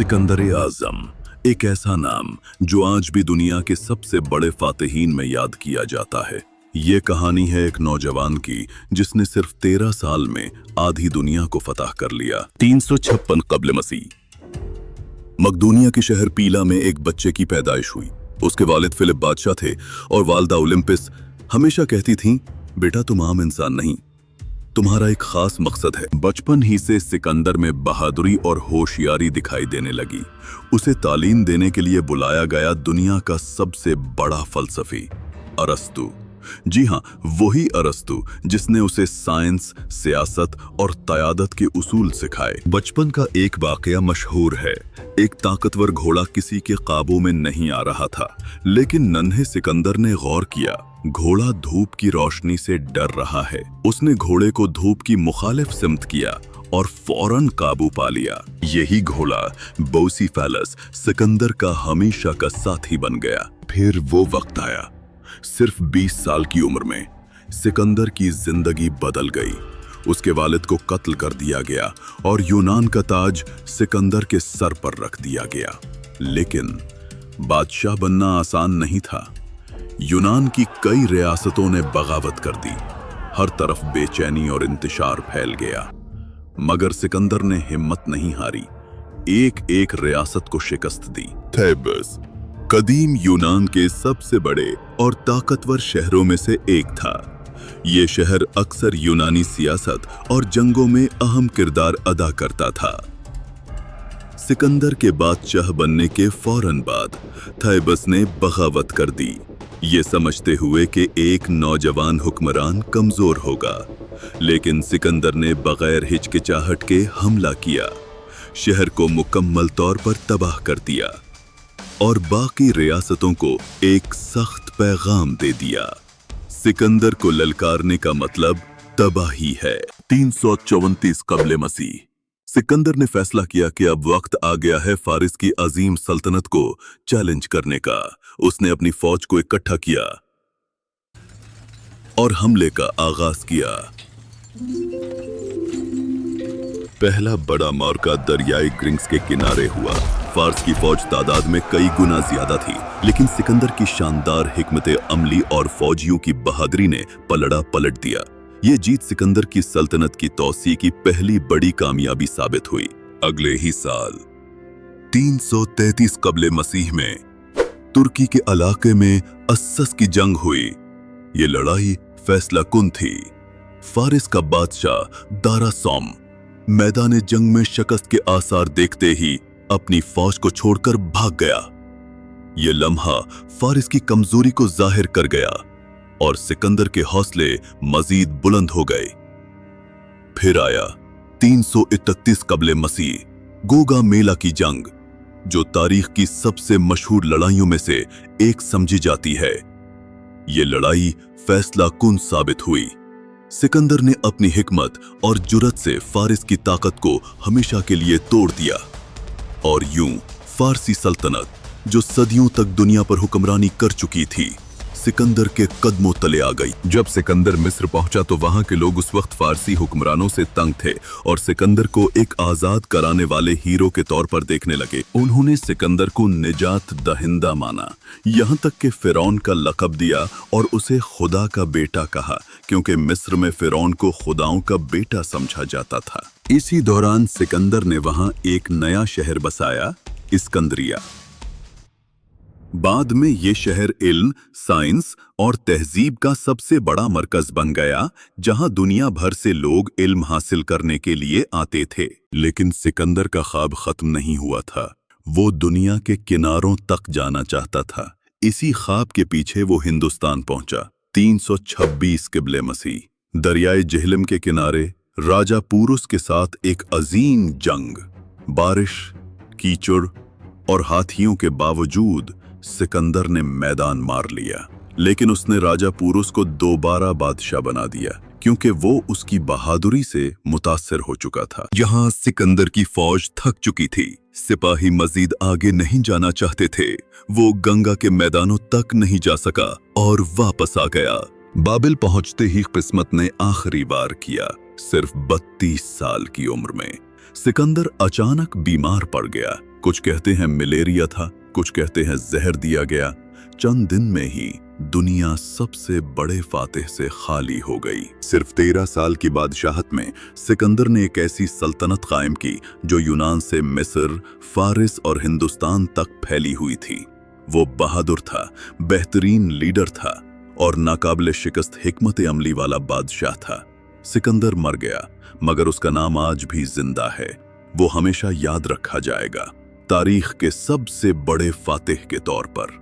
सिकंदर आजम एक ऐसा नाम जो आज भी दुनिया के सबसे बड़े फातिहीन में याद किया जाता है। ये कहानी है एक नौजवान की जिसने सिर्फ 13 साल में आधी दुनिया को फतह कर लिया। 356 कब्ल मसीह मकदूनिया के शहर पीला में एक बच्चे की पैदाइश हुई। उसके वालिद फिलिप बादशाह थे और वालदा ओलंपिस हमेशा कहती थीं, बेटा तुम आम इंसान नहीं, तुम्हारा एक खास मकसद है। बचपन ही से सिकंदर में बहादुरी और होशियारी दिखाई देने लगी। उसे तालीम देने के लिए बुलाया गया दुनिया का सबसे बड़ा फलसफी अरस्तु। जी हाँ, वही अरस्तु जिसने उसे साइंस, सियासत और क़यादत के उसूल सिखाए। बचपन का एक वाकया मशहूर है। एक ताकतवर घोड़ा किसी के काबू में नहीं आ रहा था, लेकिन नन्हे सिकंदर ने गौर किया, घोड़ा धूप की रोशनी से डर रहा है। उसने घोड़े को धूप की मुखालिफ सिमत किया और फौरन काबू पा लिया। यही घोड़ा बुसेफालस सिकंदर का हमेशा का साथी बन गया। फिर वो वक्त आया, सिर्फ 20 साल की उम्र में सिकंदर की जिंदगी बदल गई। उसके वालिद को कत्ल कर दिया गया और यूनान का ताज सिकंदर के सर पर रख दिया गया। लेकिन बादशाह बनना आसान नहीं था। यूनान की कई रियासतों ने बगावत कर दी। हर तरफ बेचैनी और इंतशार फैल गया, मगर सिकंदर ने हिम्मत नहीं हारी। एक एक रियासत को शिकस्त दी। थेबस कदीम यूनान के सबसे बड़े और ताकतवर शहरों में से एक था। ये शहर अक्सर यूनानी सियासत और जंगों में अहम किरदार अदा करता था। सिकंदर के बादशाह बनने के फौरन बाद थेबस ने बगावत कर दी, ये समझते हुए कि एक नौजवान हुक्मरान कमजोर होगा। लेकिन सिकंदर ने बगैर हिचकिचाहट के हमला किया, शहर को मुकम्मल तौर पर तबाह कर दिया और बाकी रियासतों को एक सख्त पैगाम दे दिया। सिकंदर को ललकारने का मतलब तबाही है। 334 कब्ल मसीह सिकंदर ने फैसला किया कि अब वक्त आ गया है फारिस की अजीम सल्तनत को चैलेंज करने का। उसने अपनी फौज को इकट्ठा किया और हमले का आगाज किया। पहला बड़ा मार्का दरियाई ग्रिंग्स के किनारे हुआ। फारस की फौज तादाद में कई गुना ज्यादा थी, लेकिन सिकंदर की शानदार हिकमत अमली और फौजियों की बहादुरी ने पलड़ा पलट दिया। ये जीत सिकंदर की सल्तनत की तौसी की पहली बड़ी कामयाबी साबित हुई। अगले ही साल 333 कब्ल मसीह में तुर्की के इलाके में अस्सस की जंग हुई। ये लड़ाई फैसला कुन थी। फारिस का बादशाह दारा सोम मैदान जंग में शिकस्त के आसार देखते ही अपनी फौज को छोड़कर भाग गया। ये लम्हा फारिस की कमजोरी को जाहिर कर गया और सिकंदर के हौसले मजीद बुलंद हो गए। फिर आया 331 कब्ल मसीह गोगा मेला की जंग, जो तारीख की सबसे मशहूर लड़ाइयों में से एक समझी जाती है। ये लड़ाई फैसला कुन साबित हुई। सिकंदर ने अपनी हिकमत और जुर्रत से फारिस की ताकत को हमेशा के लिए तोड़ दिया और यूं फारसी सल्तनत, जो सदियों तक दुनिया पर हुक्मरानी कर चुकी थी, सिकंदर के कदमों तले आ गई। जब सिकंदर मिस्र पहुंचा तो वहां के लोग उस वक्त फारसी हुक्मरानों से तंग थे और सिकंदर को एक आजाद कराने वाले हीरो के तौर पर देखने लगे। उन्होंने सिकंदर को निजात दहिंदा माना, यहां तक कि फिरौन का लक़ब दिया और उसे खुदा का बेटा कहा, क्योंकि मिस्र में फिरौन को खुदाओं का बेटा समझा जाता था। इसी दौरान सिकंदर ने वहां एक नया शहर बसाया, इस्कंदरिया। बाद में ये शहर इल्म, साइंस और तहजीब का सबसे बड़ा मरकज बन गया, जहां दुनिया भर से लोग इल्म हासिल करने के लिए आते थे। लेकिन सिकंदर का ख्वाब खत्म नहीं हुआ था। वो दुनिया के किनारों तक जाना चाहता था। इसी ख्वाब के पीछे वो हिंदुस्तान पहुंचा। 326 क़िबले मसीह दरियाए जेहलम के किनारे राजा पुरुष के साथ एक अजीम जंग। बारिश, कीचड़ और हाथियों के बावजूद सिकंदर ने मैदान मार लिया, लेकिन उसने राजा पुरुष को दोबारा बादशाह बना दिया, क्योंकि वो उसकी बहादुरी से मुतासिर हो चुका था। यहाँ सिकंदर की फौज थक चुकी थी, सिपाही मजीद आगे नहीं जाना चाहते थे। वो गंगा के मैदानों तक नहीं जा सका और वापस आ गया। बाबिल पहुंचते ही किस्मत ने आखिरी वार किया। सिर्फ 32 साल की उम्र में सिकंदर अचानक बीमार पड़ गया। कुछ कहते हैं मलेरिया था, कुछ कहते हैं जहर दिया गया। चंद दिन में ही दुनिया सबसे बड़े फातिह से खाली हो गई। सिर्फ 13 साल की बादशाहत में सिकंदर ने एक ऐसी सल्तनत कायम की जो यूनान से मिस्र, फारिस और हिंदुस्तान तक फैली हुई थी। वो बहादुर था, बेहतरीन लीडर था और नाकाबिले शिकस्त हिकमत अमली वाला बादशाह था। सिकंदर मर गया, मगर उसका नाम आज भी जिंदा है। वो हमेशा याद रखा जाएगा तारीख के सबसे बड़े फातिह के तौर पर।